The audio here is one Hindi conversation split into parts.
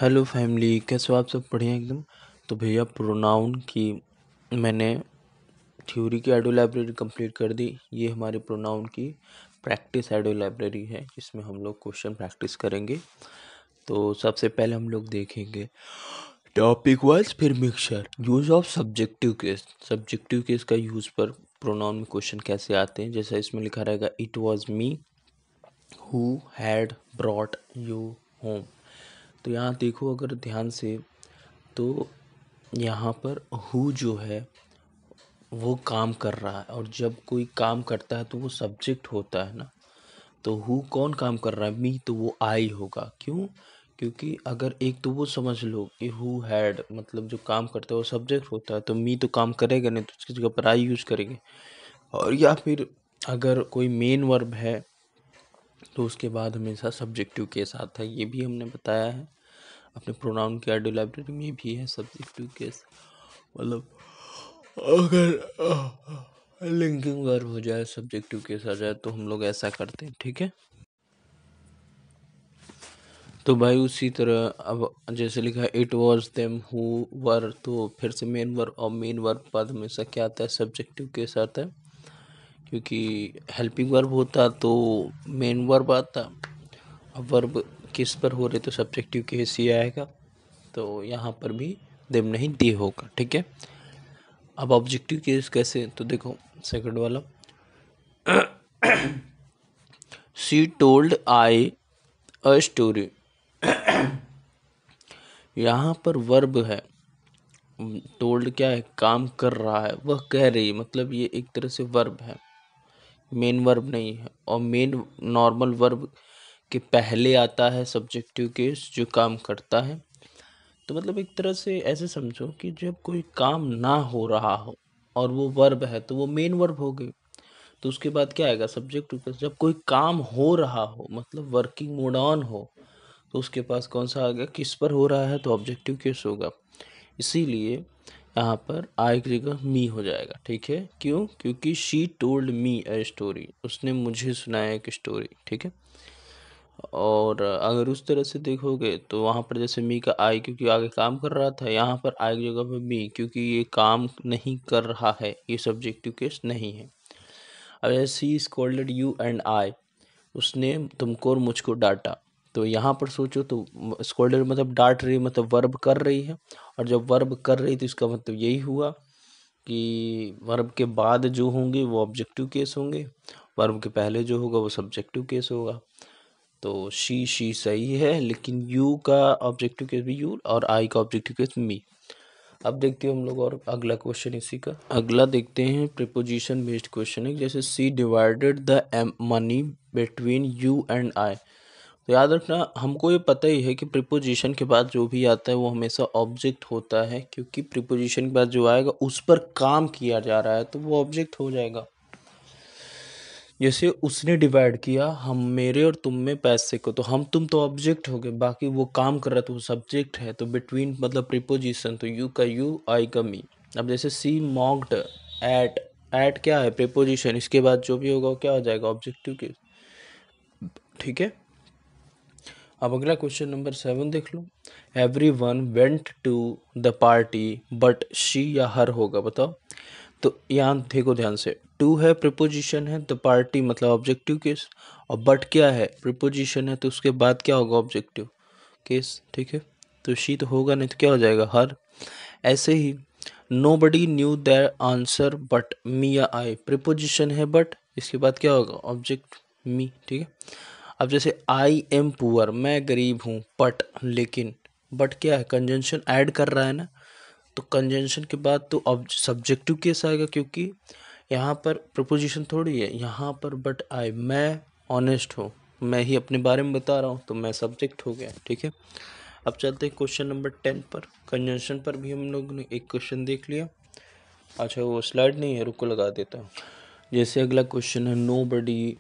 हेलो फैमिली, कैसे हो आप सब? बढ़िया एकदम। तो भैया प्रोनाउन की मैंने थ्योरी की ऑडियो लाइब्रेरी कंप्लीट कर दी। ये हमारे प्रोनाउन की प्रैक्टिस ऑडियो लाइब्रेरी है, जिसमें हम लोग क्वेश्चन प्रैक्टिस करेंगे। तो सबसे पहले हम लोग देखेंगे टॉपिक वाइज, फिर mixture, use of subjective case. Subjective case का यूज़ पर प्रोनाउन में क्वेश्चन कैसे आते हैं। जैसा इसमें लिखा रहेगा, it was me who had brought you home. तो यहाँ देखो अगर ध्यान से, तो यहाँ पर हु जो है वो काम कर रहा है, और जब कोई काम करता है तो वो सब्जेक्ट होता है ना। तो हु कौन काम कर रहा है? मी, तो वो आई होगा। क्यों? क्योंकि अगर एक तो वो समझ लो कि हु हैड मतलब जो काम करता है वो सब्जेक्ट होता है, तो मी तो काम करेगा नहीं, तो उसकी जगह पर आई यूज करेंगे। और या फिर अगर कोई मेन वर्ब है तो उसके बाद हमेशा सब्जेक्टिव केस आता है। ये भी हमने बताया है अपने प्रोनाउन की ऑडियो लाइब्रेरी में भी है सब्जेक्टिव केस। मतलब अगर लिंकिंग वर्ब हो जाए, सब्जेक्टिव केस आ जाए, तो हम लोग ऐसा करते हैं। ठीक है। तो भाई उसी तरह अब जैसे लिखा है it was them who were, तो फिर से मेन वर्ब, और मेन वर्ब बाद हमेशा क्या आता है? सब्जेक्टिव केस आता है। क्योंकि हेल्पिंग वर्ब होता तो मेन वर्ब आता। अब वर्ब किस पर हो रहे तो सब्जेक्टिव केस ही आएगा। तो यहाँ पर भी देम नहीं दे होगा। ठीक है। अब ऑब्जेक्टिव केस कैसे? तो देखो सेकंड वाला, she told I a story. यहाँ पर वर्ब है, टोल्ड क्या है? काम कर रहा है, वह कह रही है, मतलब ये एक तरह से वर्ब है, मेन वर्ब नहीं है। और मेन नॉर्मल वर्ब के पहले आता है सब्जेक्टिव केस जो काम करता है। तो मतलब एक तरह से ऐसे समझो कि जब कोई काम ना हो रहा हो और वो वर्ब है, तो वो मेन वर्ब हो गई। तो उसके बाद क्या आएगा? Subjective case. जब कोई काम हो रहा हो, मतलब वर्किंग मोड ऑन हो, तो उसके पास कौन सा आ गया? किस पर हो रहा है, तो ऑब्जेक्टिव केस होगा। इसीलिए यहाँ पर आई की जगह मी हो जाएगा। ठीक है। क्यों? क्योंकि she told me a story, उसने मुझे सुनाया एक स्टोरी। ठीक है। और अगर उस तरह से देखोगे तो वहाँ पर जैसे मी का आई, क्योंकि आगे काम कर रहा था, यहाँ पर आई की जगह पर मी, क्योंकि ये काम नहीं कर रहा है, ये सब्जेक्टिव केस नहीं है। अब जैसे सी स्कोल्डेड यू एंड आई, उसने तुमको और मुझको डांटा। तो यहाँ पर सोचो तो स्कोल्डेड मतलब डांट रही, मतलब वर्ब कर रही है। और जब वर्ब कर रही तो इसका मतलब यही हुआ कि वर्ब के बाद जो होंगे वो ऑब्जेक्टिव केस होंगे, वर्ब के पहले जो होगा वो सब्जेक्टिव केस होगा। तो शी सही है, लेकिन यू का ऑब्जेक्टिव केस भी यू, और आई का ऑब्जेक्टिव केस मी। अब देखते हैं हम लोग और अगला क्वेश्चन इसी का। अगला देखते हैं प्रीपोजिशन बेस्ड क्वेश्चन है। जैसे C divided the money between you and I. तो याद रखना, हमको ये पता ही है कि प्रीपोजिशन के बाद जो भी आता है वो हमेशा ऑब्जेक्ट होता है, क्योंकि प्रीपोजिशन के बाद जो आएगा उस पर काम किया जा रहा है, तो वो ऑब्जेक्ट हो जाएगा। जैसे उसने डिवाइड किया हम मेरे और तुम में पैसे को, तो हम तुम तो ऑब्जेक्ट हो गए, बाकी वो काम कर रहा है तो वो सब्जेक्ट है। तो बिटवीन मतलब प्रीपोजिशन, तो यू का यू, आई का मी। अब जैसे सी मॉक्ड एट, एट क्या है? प्रीपोजिशन, इसके बाद जो भी होगा वो क्या हो जाएगा? ऑब्जेक्टिव के। ठीक है। अब अगला क्वेश्चन नंबर 7 देख लो। Every one went to the party but she या हर होगा, बताओ। तो यहाँ देखो ध्यान से, टू है प्रीपोजिशन है, द पार्टी मतलब ऑब्जेक्टिव केस, और बट क्या है? प्रीपोजिशन है, तो उसके बाद क्या होगा? Objective case. ठीक है। तो शी तो होगा नहीं, तो क्या हो जाएगा? हर। ऐसे ही nobody knew their answer but me या आई, प्रीपोजिशन है बट, इसके बाद क्या होगा? Object me. ठीक है। अब जैसे आई एम पुअर, मैं गरीब हूँ, बट लेकिन, बट क्या है? कंजंक्शन ऐड कर रहा है ना, तो कंजंक्शन के बाद तो अब सब्जेक्टिव केस आएगा, क्योंकि यहाँ पर प्रपोजिशन थोड़ी है। यहाँ पर बट आई, मैं ऑनेस्ट हूँ, मैं ही अपने बारे में बता रहा हूँ, तो मैं सब्जेक्ट हो गया। ठीक है। अब चलते हैं क्वेश्चन नंबर 10 पर। कंजंक्शन पर भी हम लोग ने एक क्वेश्चन देख लिया। अच्छा वो स्लाइड नहीं है, रुको लगा देता हूँ। जैसे अगला क्वेश्चन है, nobody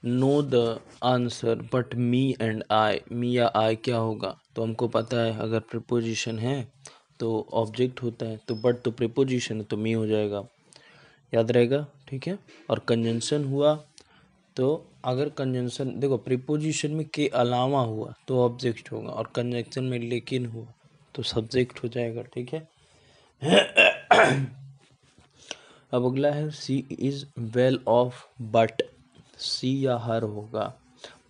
know the answer but me and I, me या आई क्या होगा? तो हमको पता है अगर प्रीपोजिशन है तो ऑब्जेक्ट होता है, तो बट तो प्रीपोजिशन है, तो मी हो जाएगा, याद रहेगा। ठीक है। और कंजंक्शन हुआ तो अगर कंजंक्शन देखो प्रीपोजिशन में के अलावा हुआ तो ऑब्जेक्ट होगा, और कंजंक्शन में लेकिन हुआ तो सब्जेक्ट हो जाएगा, ठीक है। अब अगला है सी इज वेल ऑफ, बट सी या हर होगा,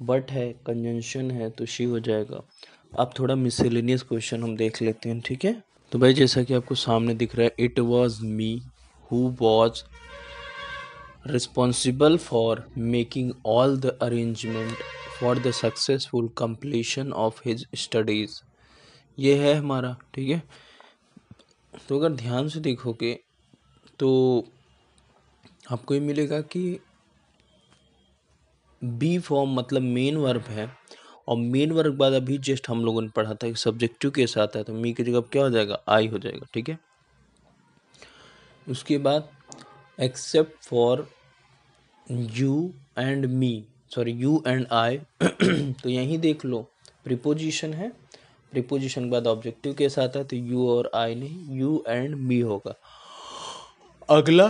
बट है कंजंक्शन है तो शी हो जाएगा। अब थोड़ा मिसलेनियस क्वेश्चन हम देख लेते हैं, ठीक है। तो भाई जैसा कि आपको सामने दिख रहा है, it was me who was responsible for making all the arrangement for the successful completion of his studies। ये है हमारा, ठीक है। तो अगर ध्यान से देखोगे तो आपको ये मिलेगा कि बी फॉर्म मतलब मेन वर्ब है, और मेन वर्ब बाद अभी जस्ट हम लोगों ने पढ़ा था कि सब्जेक्टिव के साथ है, तो मी की जगह क्या हो जाएगा, आई हो जाएगा, ठीक है। उसके बाद except for you and me, sorry you and I, तो यहीं देख लो प्रीपोजिशन है, प्रीपोजिशन के बाद ऑब्जेक्टिव के साथ है, तो यू और आई नहीं, यू एंड मी होगा। अगला,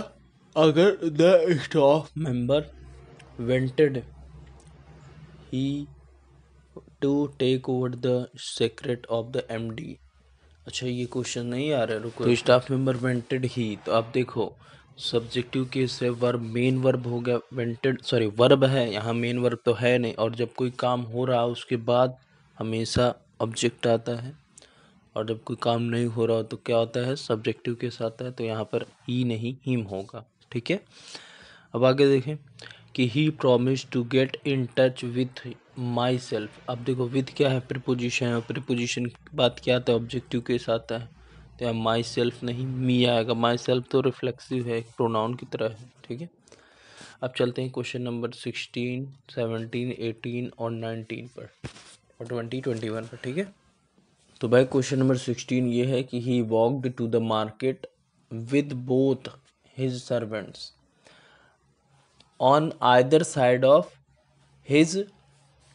अगर the staff member wanted he to take over the secret of the MD. अच्छा ये क्वेश्चन नहीं आ रहा है, रुको। तो स्टाफ मेंबर वेंटेड ही, तो आप देखो सब्जेक्टिव केस से वर्ब मेन वर्ब हो गया, वेंटेड सॉरी वर्ब है, यहाँ मेन वर्ब तो है नहीं, और जब कोई काम हो रहा है उसके बाद हमेशा ऑब्जेक्ट आता है, और जब कोई काम नहीं हो रहा हो तो क्या होता है, सब्जेक्टिव के साथ है, तो यहाँ पर ही नहीं हिम होगा, ठीक है। अब आगे देखें कि he promise to get in touch with myself. अब देखो विथ क्या है, प्रीपोजिशन है, और प्रीपोजिशन की बात क्या आता है, ऑब्जेक्टिव के साथ है, तो यहाँ माई सेल्फ नहीं मी आएगा। माई सेल्फ तो रिफ्लेक्सिव है, एक प्रोनाउन की तरह है, ठीक है। अब चलते हैं क्वेश्चन नंबर 16, 17, 18 और 19 पर, और 20, 21 पर, ठीक है। तो भाई क्वेश्चन नंबर 16 ये है कि he walked to the market with both his servants on either side of his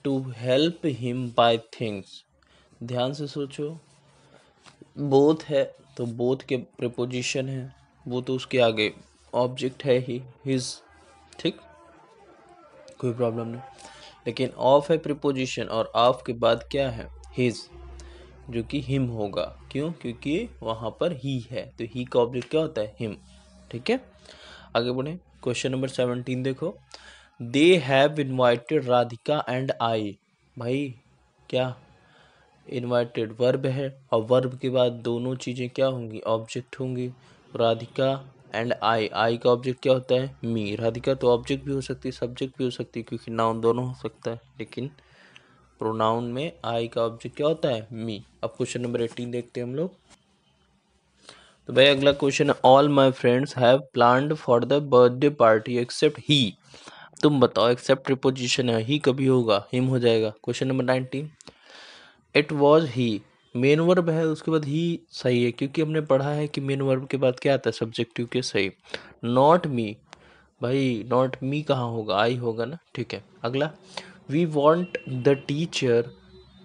to help him buy things. ध्यान से सोचो, बोथ है तो बोथ के प्रीपोजिशन है, वो तो उसके आगे ऑब्जेक्ट है ही हिज, ठीक, कोई प्रॉब्लम नहीं। लेकिन ऑफ है प्रीपोजिशन, और ऑफ के बाद क्या है, हिज, जो कि हिम होगा। क्यों, क्योंकि वहाँ पर ही है, तो ही का ऑब्जेक्ट क्या होता है, हिम, ठीक है। आगे बढ़े, क्वेश्चन नंबर 17 देखो, they have invited Radhika and I. भाई क्या, इनवाइटेड वर्ब है, और वर्ब के बाद दोनों चीज़ें क्या होंगी, ऑब्जेक्ट होंगी। राधिका एंड आई का ऑब्जेक्ट क्या होता है, मी। राधिका तो ऑब्जेक्ट भी हो सकती है, सब्जेक्ट भी हो सकती है, क्योंकि नाउन दोनों हो सकता है, लेकिन प्रोनाउन में आई का ऑब्जेक्ट क्या होता है, मी। अब क्वेश्चन नंबर 18 देखते हैं हम लोग। तो भाई अगला क्वेश्चन है, all my friends have planned for the birthday party except he. तुम बताओ, एक्सेप्ट प्रीपोजिशन है, ही कभी होगा, हिम हो जाएगा। Question number 19, it was he, main verb है उसके बाद ही सही है, क्योंकि हमने पढ़ा है कि मेन वर्ब के बाद क्या आता है, सब्जेक्टिव के, सही। नॉट मी, भाई नॉट मी कहाँ होगा, आई होगा ना, ठीक है। अगला, we want the teacher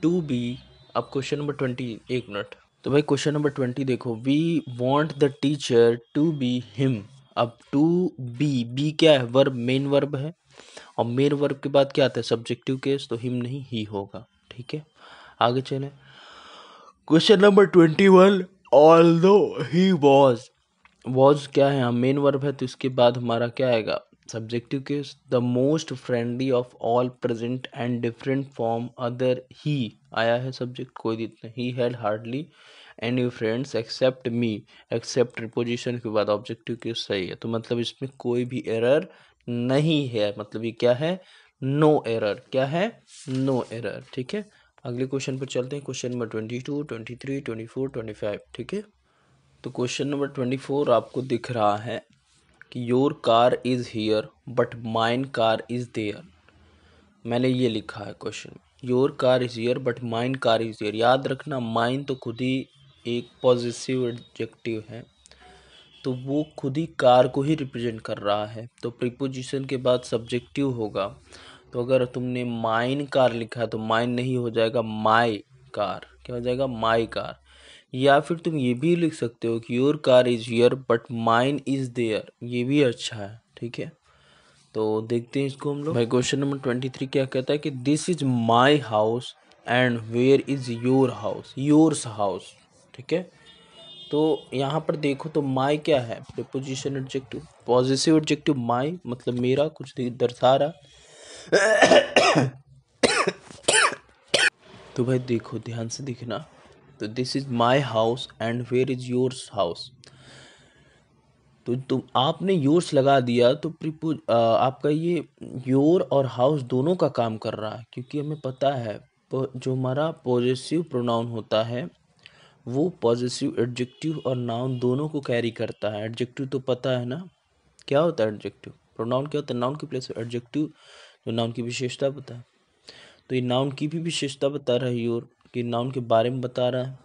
to be. अब क्वेश्चन नंबर 20, एक मिनट। तो भाई क्वेश्चन नंबर 20 देखो, we want the teacher to be him. अब टू बी क्या है, वर्ब, मेन वर्ब है, और मेन वर्ब के बाद क्या आता है, सब्जेक्टिव केस, तो हिम नहीं ही होगा, ठीक है। आगे चले, question number 21, although he was क्या है, मेन वर्ब है, तो इसके बाद हमारा क्या आएगा, subjective case. The most friendly of all present and different from other, he आया है सब्जेक्ट, कोई दिक्कत नहीं। He had hardly any friends except me, except preposition के बाद ऑब्जेक्टिव केस सही है, तो मतलब इसमें कोई भी एरर नहीं है, मतलब ये क्या है, नो एरर, क्या है, नो एरर, ठीक है। अगले क्वेश्चन पर चलते हैं, क्वेश्चन नंबर 22, 23, 24, 25, ठीक है। तो क्वेश्चन नंबर 24 आपको दिख रहा है कि your car is here but mine car is there. मैंने ये लिखा है क्वेश्चन में, your car is here but mine car is there. याद रखना, माइन तो खुद ही एक पॉजिटिव एडजेक्टिव है, तो वो खुद ही कार को ही रिप्रेजेंट कर रहा है, तो प्रीपोजिशन के बाद सब्जेक्टिव होगा। तो अगर तुमने माइन कार लिखा है तो माइन नहीं हो जाएगा, माई कार, क्या हो जाएगा, माई कार। या फिर तुम ये भी लिख सकते हो कि your car is here but mine is there, ये भी अच्छा है, ठीक है। तो देखते हैं इसको हम लोग। भाई क्वेश्चन नंबर 23 क्या कहता है कि this is my house and where is your house, yours house. ठीक है, तो यहाँ पर देखो तो माई क्या है, प्रीपोजिशन एडजेक्टिव, पॉजिटिव एडजेक्टिव माई मतलब मेरा, कुछ दर्शा रहा। तो भाई देखो ध्यान से देखना, तो this is my house and where is yours house. तो तुम आपने योर्स लगा दिया तो आपका ये योर और हाउस दोनों का काम कर रहा है, क्योंकि हमें पता है जो हमारा पॉजेसिव प्रोनाउन होता है वो पॉजेसिव एडजेक्टिव और नाउन दोनों को कैरी करता है। एडजेक्टिव तो पता है ना क्या होता है एडजेक्टिव, प्रोनाउन क्या होता है, नाउन की प्लेस एडजेक्टिव जो नाउन की विशेषता बता है। तो ये नाउन की भी विशेषता बता रहा है योर, कि नाउन के बारे में बता रहा है,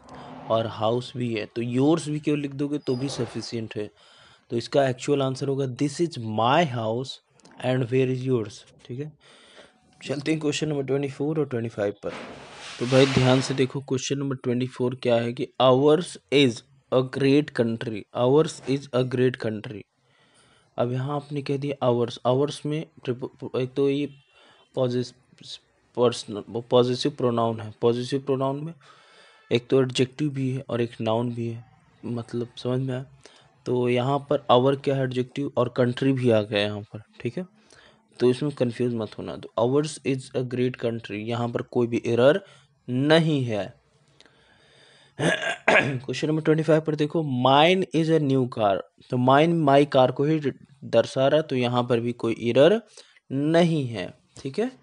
और हाउस भी है। तो योर्स भी केवल लिख दोगे तो भी सफिशियंट है। तो इसका एक्चुअल आंसर होगा this is my house and where is yours. ठीक है, चलते हैं क्वेश्चन नंबर 24 और 25 पर। तो भाई ध्यान से देखो क्वेश्चन नंबर 24 क्या है कि hours is a great country, hours is a great country. अब यहाँ आपने कह दिया आवर्स, आवर्स में एक तो ये पॉजिटिव प्रोनाउन है, पॉजिटिव प्रोनाउन में एक तो एडजेक्टिव भी है और एक नाउन भी है, मतलब समझ में आया। तो यहाँ पर आवर क्या है एडजेक्टिव, और कंट्री भी आ गया यहाँ पर। ठीक है, तो इसमें कंफ्यूज मत होना। तो hours is a great country, यहाँ पर कोई भी एरर नहीं है। क्वेश्चन नंबर 25 पर देखो mine is a new car, तो माइन माई कार को ही दर्शा रहा, तो यहाँ पर भी कोई एरर नहीं है। ठीक है,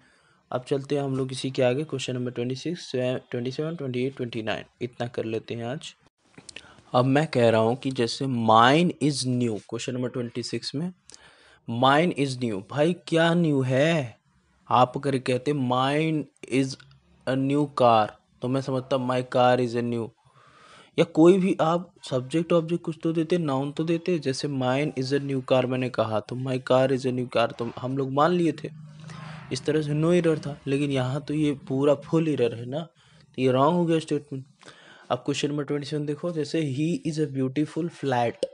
अब चलते हैं हम लोग इसी के आगे, क्वेश्चन नंबर 26, 27, 28, 29 इतना कर लेते हैं आज। अब मैं कह रहा हूँ कि जैसे mine is new, question number 26 में माइन इज न्यू, भाई क्या न्यू है। आप अगर कहते mine is a new car तो मैं समझता my car is a new, या कोई भी आप सब्जेक्ट ऑब्जेक्ट कुछ तो देते, नाउन तो देते। जैसे mine is a new car मैंने कहा तो my car is a new car तो हम लोग मान लिए थे, इस तरह से नो एरर था। लेकिन यहाँ तो ये पूरा फुल एरर है ना, तो ये रॉन्ग हो गया स्टेटमेंट। अब क्वेश्चन नंबर 27 देखो, जैसे he is a beautiful flat,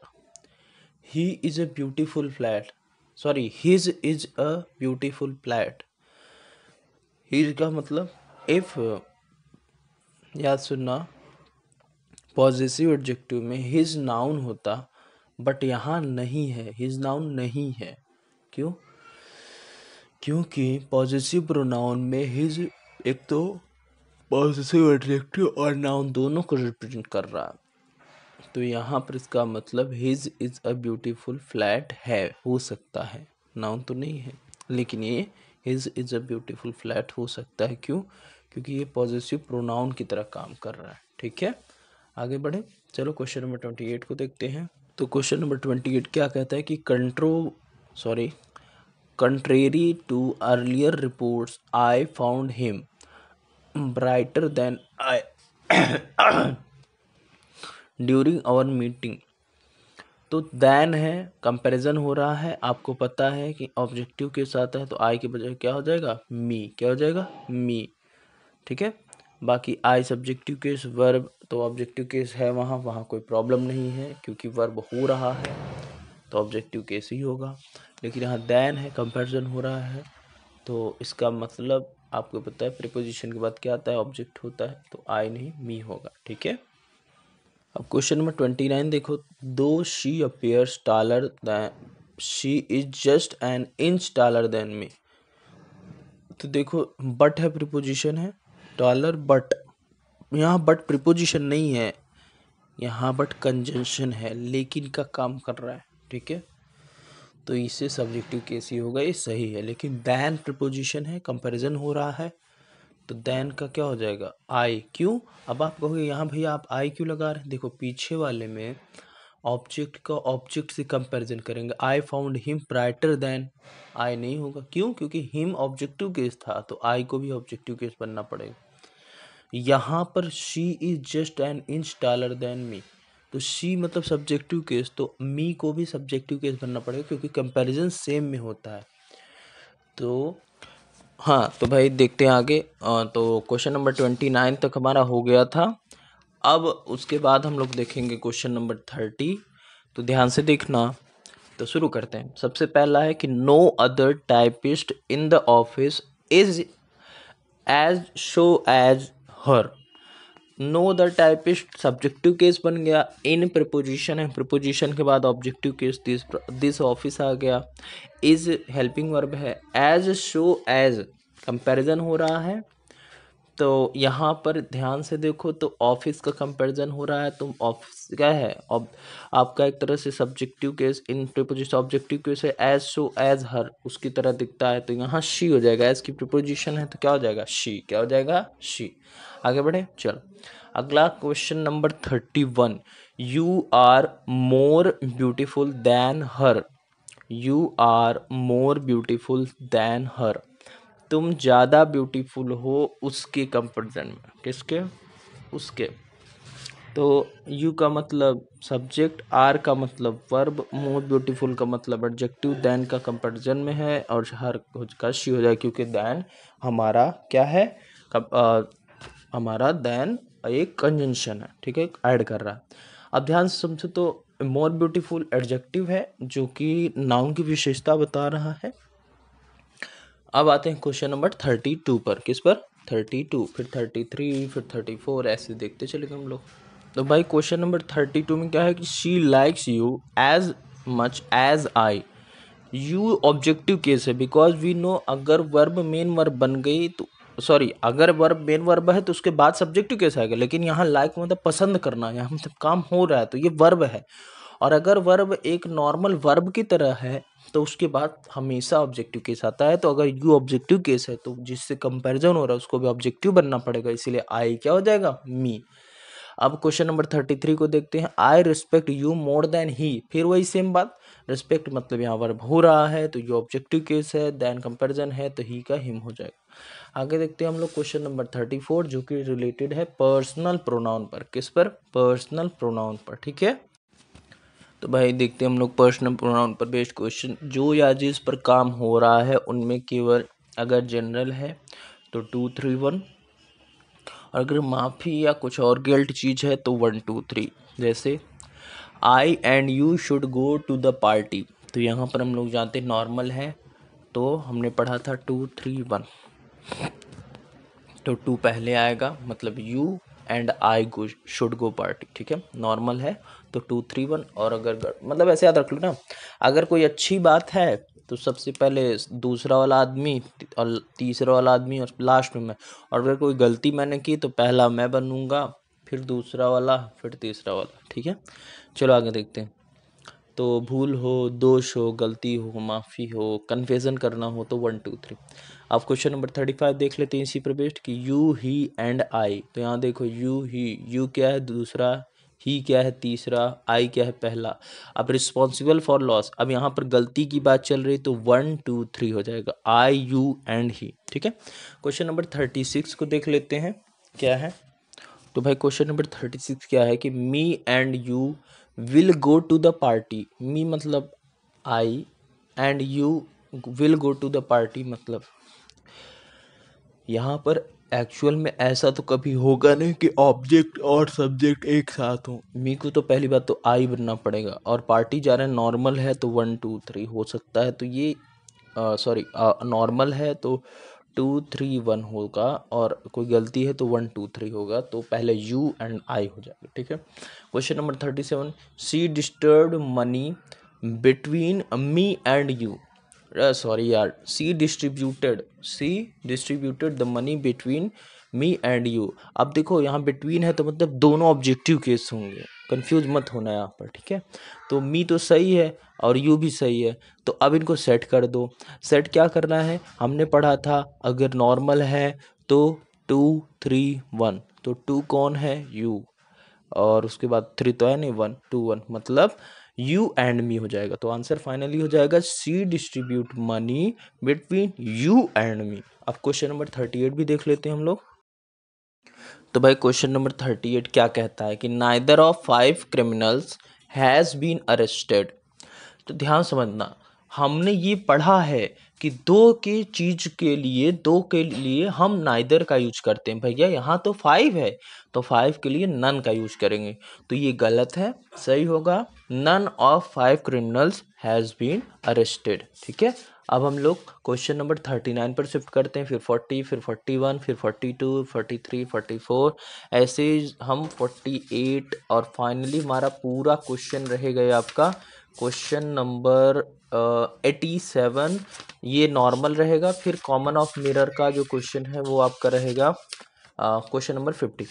he is a beautiful flat, sorry his is a beautiful flat. His का मतलब इफ, याद सुनना, पॉजिटिव एडजेक्टिव में हिज नाउन होता, बट यहाँ नहीं है, हिज नाउन नहीं है। क्यों? क्योंकि पॉजिटिव प्रोनाउन में हिज एक तो पॉजिटिव एडजेक्टिव और नाउन दोनों को रिप्रेजेंट कर रहा है। तो यहाँ पर इसका मतलब his is a beautiful flat है, हो सकता है, नाउन तो नहीं है, लेकिन ये his is a beautiful flat हो सकता है। क्यों? क्योंकि ये पॉजिटिव प्रोनाउन की तरह काम कर रहा है। ठीक है, आगे बढ़े, चलो क्वेश्चन नंबर 28 को देखते हैं। तो क्वेश्चन नंबर 28 क्या कहता है कि contrary to earlier reports, I found him brighter than I during our meeting। तो देन है, कंपैरिजन हो रहा है, आपको पता है कि ऑब्जेक्टिव के साथ है तो आई के बजाय क्या हो जाएगा, मी, क्या हो जाएगा, मी। ठीक है, बाकी आई सब्जेक्टिव केस, वर्ब तो ऑब्जेक्टिव केस है, वहाँ कोई प्रॉब्लम नहीं है क्योंकि वर्ब हो रहा है तो ऑब्जेक्टिव केस ही होगा। लेकिन यहाँ देन है, कंपैरिजन हो रहा है, तो इसका मतलब आपको पता है प्रीपोजिशन के बाद क्या आता है, ऑब्जेक्ट होता है, तो आई नहीं मी होगा। ठीक है, अब क्वेश्चन नंबर 29 देखो, though she appears taller than, she is just an inch taller than me. तो देखो बट है, प्रीपोजिशन है, टालर बट, यहाँ बट प्रीपोजिशन नहीं है, यहाँ बट कंजंक्शन है, लेकिन का काम कर रहा है। ठीक है, तो इससे सब्जेक्टिव केस ही होगा, ये सही है। लेकिन दैन प्रीपोजिशन है, कंपैरिजन हो रहा है, तो दैन का क्या हो जाएगा, आई। क्यों? अब आप कहोगे यहाँ भैया आप आई क्यों लगा रहे हैं, देखो पीछे वाले में ऑब्जेक्ट का ऑब्जेक्ट से कंपैरिजन करेंगे, I found him brighter than, I नहीं होगा। क्यों? क्योंकि हिम ऑब्जेक्टिव केस था, तो आई को भी ऑब्जेक्टिव केस बनना पड़ेगा। यहाँ पर she is just an inch taller than me, तो शी मतलब सब्जेक्टिव केस, तो मी को भी सब्जेक्टिव केस बनना पड़ेगा क्योंकि कंपैरिजन सेम में होता है। तो हाँ, तो भाई देखते हैं आगे। तो क्वेश्चन नंबर 29 तक हमारा हो गया था। अब उसके बाद हम लोग देखेंगे क्वेश्चन नंबर 30, तो ध्यान से देखना। तो शुरू करते हैं। सबसे पहला है कि no other typist in the office is as slow as her. No the typist subjective case बन गया, इन प्रिपोजिशन है, प्रिपोजिशन के बाद ऑब्जेक्टिव केस दिस ऑफिस आ गया, इज हेल्पिंग वर्ब है, एज शो एज कंपैरिजन हो रहा है। तो यहाँ पर ध्यान से देखो तो ऑफिस का कंपैरिजन हो रहा है, तो ऑफिस क्या है, आपका एक तरह से सब्जेक्टिव केस, इन प्रिपोजिशन ऑब्जेक्टिव केस है, एज शो एज हर उसकी तरह दिखता है, तो यहाँ शी हो जाएगा, एज की प्रिपोजिशन है तो क्या हो जाएगा, शी। क्या हो जाएगा, शी। आगे बढ़े, चलो अगला question number 31। You are more beautiful than her. You are more beautiful than her. तुम ज़्यादा ब्यूटीफुल हो उसके कंपैरिजन में। किसके, उसके। तो यू का मतलब सब्जेक्ट, आर का मतलब वर्ब, मोर ब्यूटीफुल का मतलब एडजेक्टिव, देन का कंपैरिजन में है, और हर का शी हो जाए क्योंकि देन हमारा क्या है, हमारा देन एक कंजंक्शन है, ठीक है, ऐड कर रहा है। अब ध्यान से समझो तो मोर ब्यूटीफुल एडजेक्टिव है जो कि नाउन की विशेषता बता रहा है। अब आते हैं क्वेश्चन नंबर 32 पर। किस पर, 32, फिर 33, फिर 34, ऐसे देखते चलेंगे हम लोग। तो भाई क्वेश्चन नंबर 32 में क्या है कि she likes you as much as I. You objective case है, बिकॉज वी नो अगर वर्ब मेन वर्ब बन गई तो सॉरी, अगर वर्ब मेन वर्ब है तो उसके बाद सब्जेक्टिव केस आएगा, लेकिन यहाँ लाइक मतलब पसंद करना, यहाँ मतलब काम हो रहा है तो ये वर्ब है। और अगर वर्ब एक नॉर्मल वर्ब की तरह है तो उसके बाद हमेशा ऑब्जेक्टिव केस आता है। तो अगर यू ऑब्जेक्टिव केस है तो जिससे कंपैरिजन हो रहा है उसको भी ऑब्जेक्टिव बनना पड़ेगा, इसीलिए आई क्या हो जाएगा, मी। अब क्वेश्चन नंबर 33 को देखते हैं। I respect you more than he. फिर वही सेम बात, रिस्पेक्ट मतलब यहाँ वर्ब हो रहा है तो यू ऑब्जेक्टिव केस है, देन कंपैरिजन है तो ही का हिम हो जाएगा। आगे देखते हैं हम लोग क्वेश्चन नंबर 34 जो कि रिलेटेड है पर्सनल प्रोनाउन पर। किस पर, पर्सनल प्रोनाउन पर, ठीक है। तो भाई देखते हैं हम लोग पर्सनल प्रोनाउन पर बेस्ड क्वेश्चन। जो या जिस पर काम हो रहा है उनमें केवल अगर जनरल है तो 2 3 1, और अगर माफ़ी या कुछ और गिल्ट चीज़ है तो 1 2 3। जैसे I and you should go to the party, तो यहाँ पर हम लोग जानते नॉर्मल है तो हमने पढ़ा था 2 3 1, तो 2 पहले आएगा मतलब you and I go should go party, ठीक है। नॉर्मल है तो 2 3 1, और अगर मतलब ऐसे याद रख लो ना, अगर कोई अच्छी बात है तो सबसे पहले दूसरा वाला आदमी और तीसरा वाला आदमी और लास्ट में मैं, और अगर कोई गलती मैंने की तो पहला मैं बनूंगा, फिर दूसरा वाला, फिर तीसरा वाला, ठीक है। चलो आगे देखते हैं। तो भूल हो, दोष हो, गलती हो, माफ़ी हो, कन्फेजन करना हो तो 1 2 3। अब क्वेश्चन नंबर 35 देख लेते हैं इसी पर बेस्ड कि यू ही एंड आई। तो यहाँ देखो यू ही, यू क्या है दूसरा, ही क्या है तीसरा, आई क्या है पहला। अब रिस्पॉन्सिबल फॉर लॉस, अब यहाँ पर गलती की बात चल रही तो 1 2 3 हो जाएगा, आई यू एंड ही, ठीक है। क्वेश्चन नंबर 36 को देख लेते हैं क्या है। तो भाई क्वेश्चन नंबर 36 क्या है कि me and you will go to the party. Me मतलब I, and you will go to the party मतलब, यहाँ पर एक्चुअल में ऐसा तो कभी होगा नहीं कि ऑब्जेक्ट और सब्जेक्ट एक साथ हो। मी को तो पहली बात तो आई बनना पड़ेगा, और पार्टी जा रहे हैं नॉर्मल है तो 1 2 3 हो सकता है, तो ये सॉरी नॉर्मल है तो 2 3 1 होगा, और कोई गलती है तो 1 2 3 होगा, तो पहले यू एंड आई हो जाएगा, ठीक है। Question number 37। She disturbed money between me and you. Sorry यार, she distributed the money between me and you. अब देखो यहाँ बिटवीन है तो मतलब दोनों ऑब्जेक्टिव केस होंगे, कंफ्यूज मत होना यहाँ पर, ठीक है। तो मी तो सही है और यू भी सही है, तो अब इनको सेट कर दो। सेट क्या करना है, हमने पढ़ा था अगर नॉर्मल है तो 2 3 1, तो 2 कौन है, यू, और उसके बाद 3 तो है नहीं, 1 2 1 मतलब यू एंड मी हो जाएगा। तो आंसर फाइनली हो जाएगा she distribute money between you and me. अब क्वेश्चन नंबर 38 भी देख लेते हैं हम लोग। तो भाई क्वेश्चन नंबर 38 क्या कहता है कि neither of 5 criminals has been arrested. तो ध्यान समझना, हमने ये पढ़ा है कि दो की चीज के लिए, दो के लिए हम नाइदर का यूज करते हैं। भैया यहाँ तो 5 है, तो 5 के लिए नन का यूज करेंगे, तो ये गलत है। सही होगा none of 5 criminals has been arrested. ठीक है, अब हम लोग क्वेश्चन नंबर 39 पर शिफ्ट करते हैं, फिर 40, फिर 41, फिर 42, 43, 44, ऐसे हम 48 और फाइनली हमारा पूरा क्वेश्चन रहेगा आपका क्वेश्चन नंबर 87। ये नॉर्मल रहेगा। फिर कॉमन ऑफ मिरर का जो क्वेश्चन है वो आपका रहेगा क्वेश्चन नंबर 50।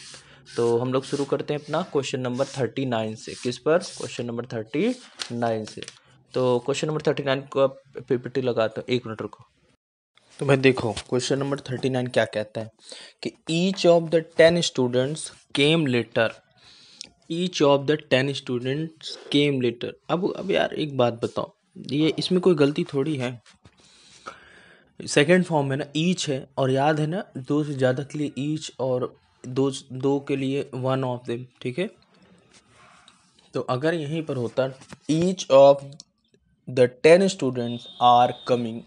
तो हम लोग शुरू करते हैं अपना क्वेश्चन नंबर 39 से। किस पर? क्वेश्चन नंबर 39 से। तो क्वेश्चन नंबर 39 को आप पीपीटी लगाते हो, 1 मिनट रुको। तो भाई देखो क्वेश्चन नंबर 39 क्या कहता है कि each of the 10 students came later, each of the 10 students came later. अब यार एक बात बताओ, ये इसमें कोई गलती थोड़ी है। सेकंड फॉर्म है ना, ईच है, और याद है ना दो से ज़्यादा के लिए ईच, और दो के लिए वन ऑफ देम। ठीक है, तो अगर यहीं पर होता each of the 10 students are coming,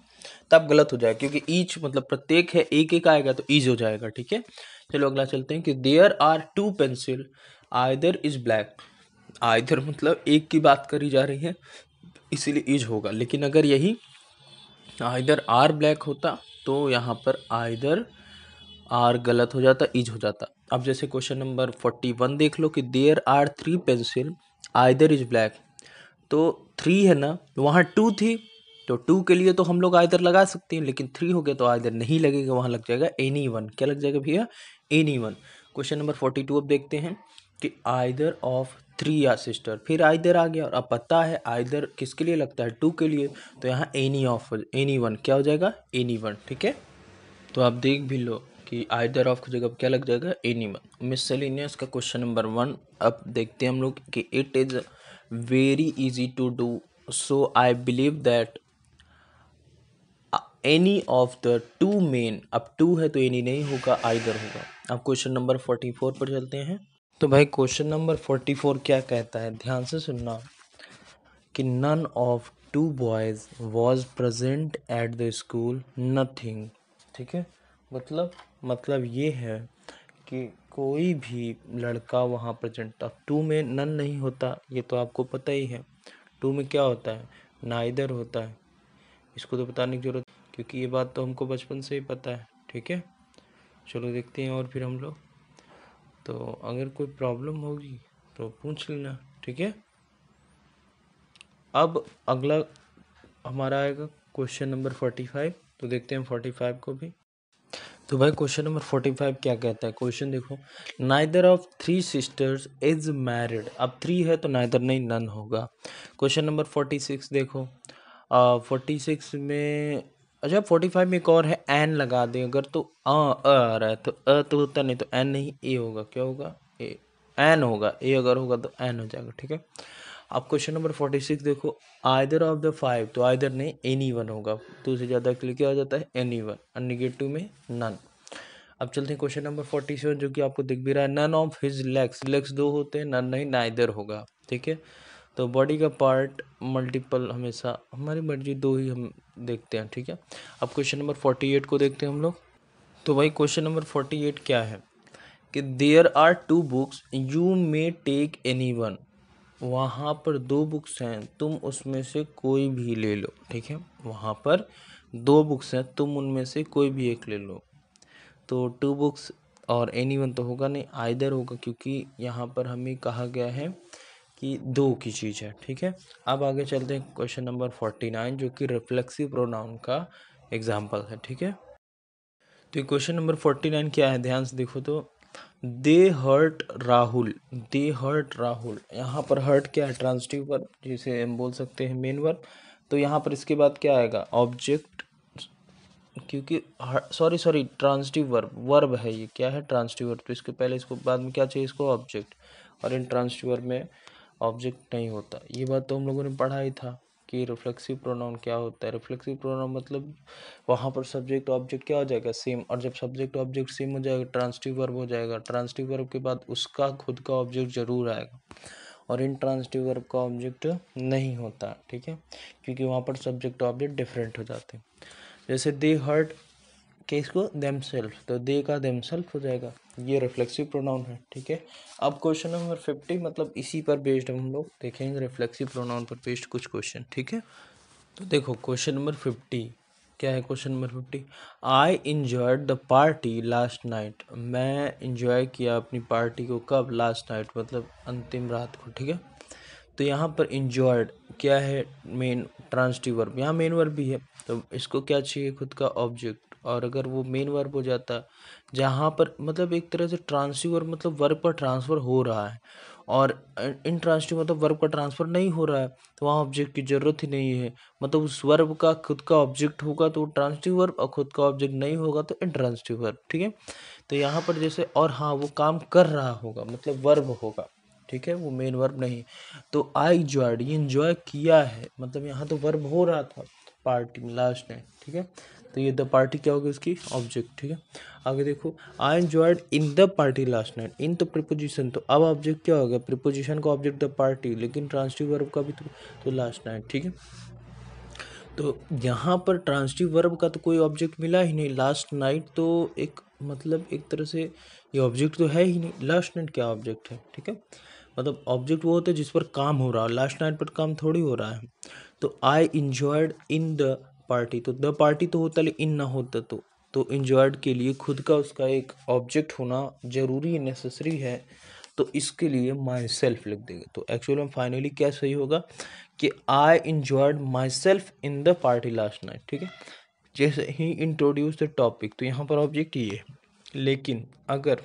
तब गलत हो जाएगा, क्योंकि ईच मतलब प्रत्येक है, एक एक आएगा तो ईज हो जाएगा। ठीक है, चलो अगला चलते हैं कि there are 2 pencil either is black. Either मतलब एक की बात करी जा रही है, इसीलिए ईज होगा। लेकिन अगर यही आइदर आर ब्लैक होता तो यहाँ पर आइदर आर गलत हो जाता, ईज हो जाता। अब जैसे क्वेश्चन नंबर 41 देख लो कि there are 3 pencil either is black. तो 3 है ना, वहाँ 2 थी, तो 2 के लिए तो हम लोग आइदर लगा सकते हैं, लेकिन 3 हो गया तो आइदर नहीं लगेगा, वहाँ लग जाएगा एनी वन। क्या लग जाएगा भैया? Any one. क्वेश्चन नंबर 42 अब देखते हैं कि आइदर ऑफ 3 या सिस्टर, फिर आइदर आ गया, और अब पता है आइदर किसके लिए लगता है? 2 के लिए, तो यहाँ एनी ऑफ एनी वन क्या हो जाएगा? Any one. ठीक है, तो आप देख भी लो कि आइदर ऑफ की जगह क्या लग जाएगा? Any one. मिससेलेनियस का क्वेश्चन नंबर 1 अब देखते हैं हम लोग कि it is very easy to do, so I believe that any of the 2 men. अब 2 है तो एनी नहीं होगा, आइदर होगा। अब क्वेश्चन नंबर 44 पर चलते हैं। तो भाई क्वेश्चन नंबर 44 क्या कहता है, ध्यान से सुनना, कि none of 2 boys was present at the school nothing. ठीक है, मतलब ये है कि कोई भी लड़का वहाँ प्रेजेंट। अब 2 में नन नहीं होता, ये तो आपको पता ही है। 2 में क्या होता है? नाइदर होता है। इसको तो बताने की जरूरत, क्योंकि ये बात तो हमको बचपन से ही पता है। ठीक है, चलो देखते हैं और फिर हम लोग, तो अगर कोई प्रॉब्लम होगी तो पूछ लेना। ठीक है, अब अगला हमारा आएगा क्वेश्चन नंबर 45। तो देखते हैं 45 को भी। तो भाई क्वेश्चन नंबर 45 क्या कहता है? क्वेश्चन देखो, neither of 3 sisters is married. अब 3 है तो नाइदर नहीं, नन होगा। क्वेश्चन नंबर 46 देखो, 46 में, अच्छा 45 में एक और है, एन लगा दें अगर, तो आ रहा है तो तो होता नहीं, तो एन नहीं, ए होगा। क्या होगा? ए, एन होगा। ए अगर होगा तो एन हो जाएगा। ठीक है, अब क्वेश्चन नंबर 46 देखो, आइदर ऑफ द 5, तो आइदर नहीं, एनी वन होगा। 2 से ज़्यादा के लिए क्या हो जाता है? Any one. और निगेटिव में नन। अब चलते हैं क्वेश्चन नंबर 47, जो कि आपको दिख भी रहा है, none of his legs. Legs 2 होते हैं, नन नहीं, नाइदर होगा। ठीक है, तो बॉडी का पार्ट मल्टीपल हमेशा हमारी मर्जी, 2 ही हम देखते हैं। ठीक है, अब क्वेश्चन नंबर 48 को देखते हैं हम लोग। तो भाई क्वेश्चन नंबर 48 क्या है कि there are 2 books you may take any one. वहाँ पर 2 बुक्स हैं, तुम उसमें से कोई भी ले लो। ठीक है, वहाँ पर 2 बुक्स हैं, तुम उनमें से कोई भी एक ले लो। तो 2 बुक्स और एनी वन तो होगा नहीं, आइदर होगा, क्योंकि यहाँ पर हमें कहा गया है कि 2 की चीज़ है। ठीक है, अब आगे चलते हैं क्वेश्चन नंबर 49, जो कि रिफ्लेक्सिव प्रोनाउन का एग्जाम्पल है। ठीक है, तो क्वेश्चन नंबर 49 क्या है, ध्यान से देखो। तो they hurt Rahul, they hurt Rahul. यहाँ पर हर्ट क्या है? ट्रांसिटिव वर्ब, जिसे हम बोल सकते हैं मेन वर्ब। तो यहाँ पर इसके बाद क्या आएगा? ऑब्जेक्ट, क्योंकि सॉरी ट्रांसिटिव वर्ब, वर्ब है ये। क्या है? Transitive verb. तो इसके पहले, इसको बाद में क्या चाहिए? इसको ऑब्जेक्ट। और इन ट्रांसिटिव वर्ब में ऑब्जेक्ट नहीं होता। ये बात तो हम लोगों ने पढ़ा ही था कि रिफ्लेक्सिव प्रोनाउन क्या होता है। रिफ्लेक्सिव प्रोनाउन मतलब वहाँ पर सब्जेक्ट ऑब्जेक्ट क्या हो जाएगा? सेम। और जब सब्जेक्ट ऑब्जेक्ट सेम हो जाएगा, ट्रांसिटिव वर्ब हो जाएगा। ट्रांसिटिव वर्ब के बाद उसका खुद का ऑब्जेक्ट जरूर आएगा, और इन ट्रांसिटिव वर्ब का ऑब्जेक्ट नहीं होता। ठीक है, क्योंकि वहाँ पर सब्जेक्ट ऑब्जेक्ट डिफरेंट हो जाते हैं। जैसे दे हर्ट किसको, देमसेल्फ, तो दे का देमसेल्फ हो जाएगा, ये रिफ्लेक्सिव प्रोनाउन है। ठीक है, अब क्वेश्चन नंबर 50 मतलब इसी पर बेस्ड हम लोग देखेंगे, रिफ्लेक्सिव प्रोनाउन पर बेस्ड कुछ क्वेश्चन। ठीक है, तो देखो क्वेश्चन नंबर 50 क्या है। Question number 50, I enjoyed the party last night, मैं इंजॉय किया अपनी पार्टी को कब, लास्ट नाइट मतलब अंतिम रात को। ठीक है, तो यहाँ पर इंजॉयड क्या है, मेन ट्रांसिटिव वर्ब, यहाँ मेन वर्ब भी है, तो इसको क्या चाहिए, खुद का ऑब्जेक्ट। और अगर वो मेन वर्ब हो जाता जहाँ पर मतलब एक तरह से ट्रांसिटिव वर्ब मतलब वर्ब का ट्रांसफर हो रहा है, और इनट्रांसिटिव मतलब वर्ब का ट्रांसफर नहीं हो रहा है, तो वहाँ ऑब्जेक्ट की जरूरत ही नहीं है। मतलब उस वर्ब का खुद का ऑब्जेक्ट होगा तो ट्रांसिटिव वर्ब, और खुद का ऑब्जेक्ट नहीं होगा तो इनट्रांसिटिव वर्ब। ठीक है, तो यहाँ पर जैसे और हाँ वो काम कर रहा होगा मतलब वर्ब होगा। ठीक है, वो मेन वर्ब नहीं। तो आई इंजॉयड, ये इंजॉय किया है मतलब यहाँ तो वर्ब हो रहा था पार्टी में लास्ट में। ठीक है, तो ये द पार्टी क्या होगी उसकी ऑब्जेक्ट। ठीक है, आगे देखो, I enjoyed in the party last night, in तो प्रीपोजिशन, तो अब ऑब्जेक्ट क्या होगा, प्रीपोजिशन का ऑब्जेक्ट द पार्टी, लेकिन ट्रांसिटिव वर्ब का भी तो लास्ट नाइट। ठीक है, तो यहाँ पर ट्रांसिटिव वर्ब का तो कोई ऑब्जेक्ट मिला ही नहीं, लास्ट नाइट तो एक मतलब एक तरह से ये ऑब्जेक्ट तो है ही नहीं, लास्ट नाइट क्या ऑब्जेक्ट है। ठीक है, मतलब ऑब्जेक्ट वो होता है जिस पर काम हो रहा है, लास्ट नाइट पर काम थोड़ी हो रहा है। तो आई इंजॉयड इन द पार्टी, तो द पार्टी तो होता लेकिन इन ना होता, तो इंजॉयड के लिए खुद का उसका एक ऑब्जेक्ट होना जरूरी नेसेसरी है, तो इसके लिए माई सेल्फ लिख देंगे। तो एक्चुअली में फाइनली क्या सही होगा कि I enjoyed myself in the party last night. ठीक है, जैसे ही इंट्रोड्यूस द टॉपिक, तो यहाँ पर ऑब्जेक्ट ये है, लेकिन अगर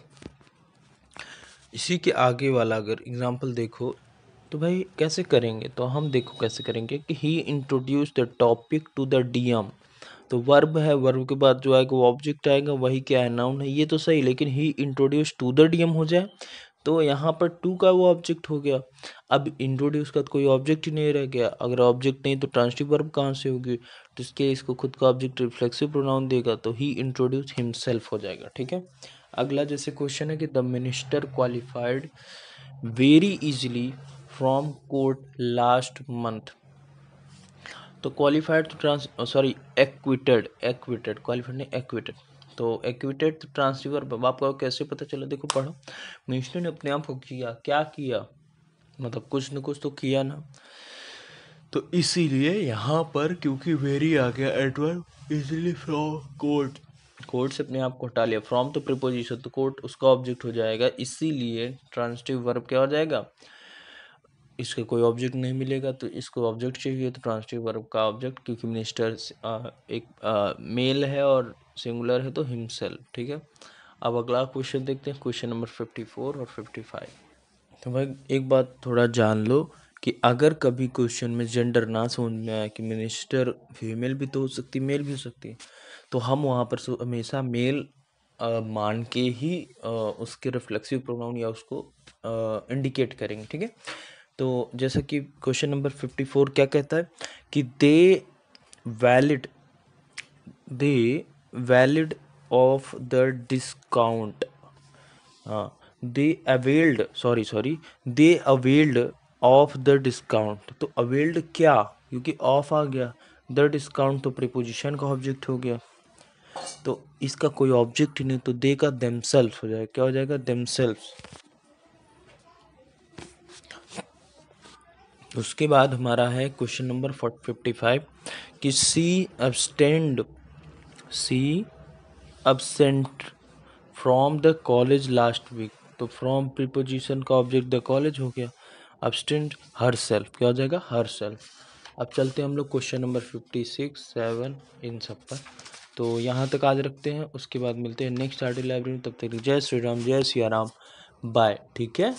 इसी के आगे वाला अगर एग्जाम्पल देखो तो भाई कैसे करेंगे, तो हम देखो कैसे करेंगे कि he introduce the topic to the DM, तो वर्ब है, वर्ब के बाद जो आएगा वो ऑब्जेक्ट आएगा, वही क्या है, नाउन है, ये तो सही, लेकिन ही इंट्रोड्यूस टू द डीएम हो जाए तो यहाँ पर टू का वो ऑब्जेक्ट हो गया। अब इंट्रोड्यूस का तो कोई ऑब्जेक्ट ही नहीं रह गया, अगर ऑब्जेक्ट नहीं तो ट्रांसिटिव वर्ब कहाँ से होगी, तो इसके इसको खुद का ऑब्जेक्ट रिफ्लेक्सिव प्रोनाउन देगा, तो ही इंट्रोड्यूस हिमसेल्फ हो जाएगा। ठीक है, अगला जैसे क्वेश्चन है कि the minister qualified very easily from court last month, तो क्वालिफाइड तो एक्विटेड क्वालिफाइड नहीं एक्विटेड, तो एक्विटेड तो ट्रांसफर वर्ब, आपको कैसे पता चला, देखो पढ़ो, मिनिस्टर ने अपने आप को किया, क्या किया मतलब कुछ न कुछ तो किया ना, तो इसीलिए यहाँ पर क्योंकि वेरी आ गया adverb easily from court, court से अपने आप को हटा लिया, फ्रॉम तो प्रीपोजिशन तो कोर्ट उसका ऑब्जेक्ट हो जाएगा, इसीलिए ट्रांसिटिव वर्ब क्या हो जाएगा, इसका कोई ऑब्जेक्ट नहीं मिलेगा, तो इसको ऑब्जेक्ट चाहिए, तो ट्रांसिटिव वर्ब का ऑब्जेक्ट, क्योंकि मिनिस्टर एक मेल है और सिंगुलर है तो हिमसेल्फ। ठीक है, अब अगला क्वेश्चन देखते हैं, क्वेश्चन नंबर 54 और 55। तो भाई एक बात थोड़ा जान लो कि अगर कभी क्वेश्चन में जेंडर ना समझ में आए कि मिनिस्टर फीमेल भी तो हो सकती मेल भी हो सकती है, तो हम वहाँ पर हमेशा मेल मान के ही उसके रिफ्लेक्सिव प्रोनाउन या उसको इंडिकेट करेंगे। ठीक है, तो जैसा कि क्वेश्चन नंबर 54 क्या कहता है कि valid they valid of the discount, हाँ दे अवेल्ड ऑफ द डिस्काउंट, तो अवेल्ड क्या, क्योंकि ऑफ आ गया, द डिस्काउंट तो प्रीपोजिशन का ऑब्जेक्ट हो गया, तो इसका कोई ऑब्जेक्ट ही नहीं, तो दे का देमसेल्फ हो जाएगा, क्या हो जाएगा, देमसेल्फ। उसके बाद हमारा है क्वेश्चन नंबर 55 कि she absent from the college last week, तो फ्रॉम प्रीपोजिशन का ऑब्जेक्ट द कॉलेज हो गया, अब्सेंट हर सेल्फ क्या हो जाएगा, हर सेल्फ। अब चलते हैं हम लोग क्वेश्चन नंबर 56, 7 इन सब पर, तो यहाँ तक आज रखते हैं, उसके बाद मिलते हैं नेक्स्ट आर्टिकल लाइब्रेरी में, तब तक जय श्री राम जय सिया राम, बाय। ठीक है।